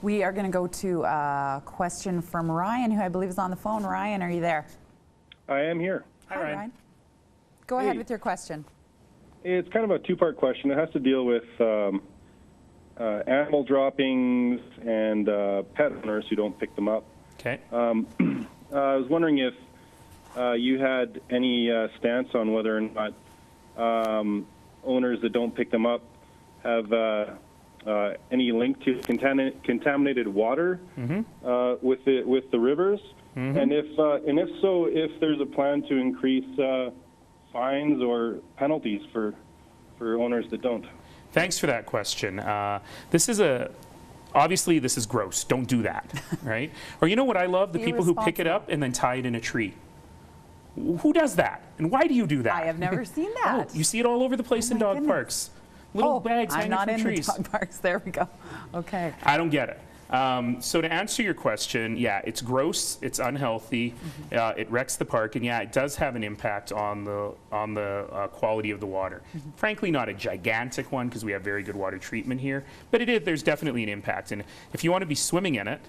We are going to go to a question from Ryan, who I believe is on the phone. Ryan, are you there? I am here. Hi, Ryan. Go ahead with your question. It's kind of a two-part question. It has to deal with animal droppings and pet owners who don't pick them up. Okay. I was wondering if you had any stance on whether or not owners that don't pick them up have any link to contaminated water with the rivers, and if so, if there's a plan to increase fines or penalties for owners that don't. Thanks for that question. Obviously this is gross. Don't do that, right? Or you know what I love? The people who pick it up and then tie it in a tree. Who does that? And why do you do that? I have never seen that. Oh, you see it all over the place in dog parks. Little bags hanging from trees. I'm not in the dog parks. There we go. Okay. I don't get it. So to answer your question, yeah, it's gross, it's unhealthy, it wrecks the park, and yeah, it does have an impact on the quality of the water. Frankly, not a gigantic one because we have very good water treatment here, but there's definitely an impact. And if you want to be swimming in it,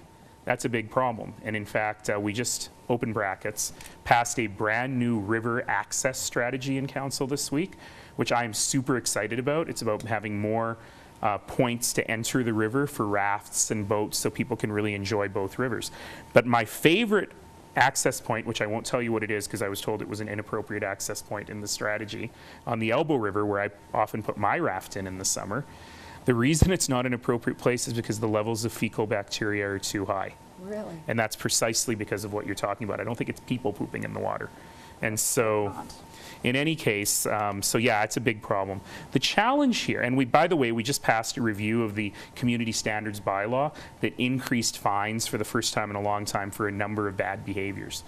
that's a big problem. And in fact, we just, open brackets, passed a brand new river access strategy in council this week, which I am super excited about. It's about having more points to enter the river for rafts and boats so people can really enjoy both rivers. But my favorite access point, which I won't tell you what it is because I was told it was an inappropriate access point in the strategy, on the Elbow River where I often put my raft in the summer, the reason it's not an appropriate place is because the levels of fecal bacteria are too high. Really? And that's precisely because of what you're talking about. I don't think it's people pooping in the water. And so, in any case, so yeah, it's a big problem. The challenge here, and by the way, we just passed a review of the community standards bylaw that increased fines for the first time in a long time for a number of bad behaviors.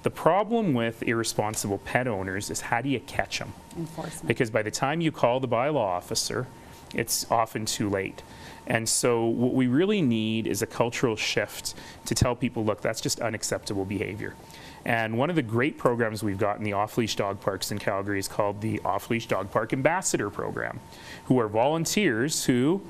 The problem with irresponsible pet owners is how do you catch them? Enforcement. Because by the time you call the bylaw officer, it's often too late. And so what we really need is a cultural shift to tell people, look, that's just unacceptable behavior. And one of the great programs we've got in the off-leash dog parks in Calgary is called the Off-Leash Dog Park Ambassador Program, who are volunteers who,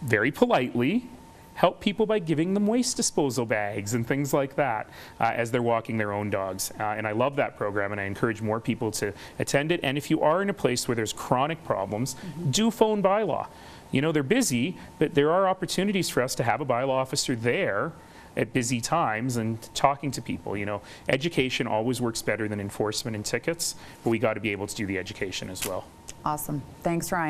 very politely, help people by giving them waste disposal bags and things like that as they're walking their own dogs. And I love that program, and I encourage more people to attend it. And if you are in a place where there's chronic problems, do phone ByLaw. You know, they're busy, but there are opportunities for us to have a ByLaw officer there at busy times and talking to people. You know, education always works better than enforcement and tickets, but we got to be able to do the education as well. Awesome. Thanks, Ryan.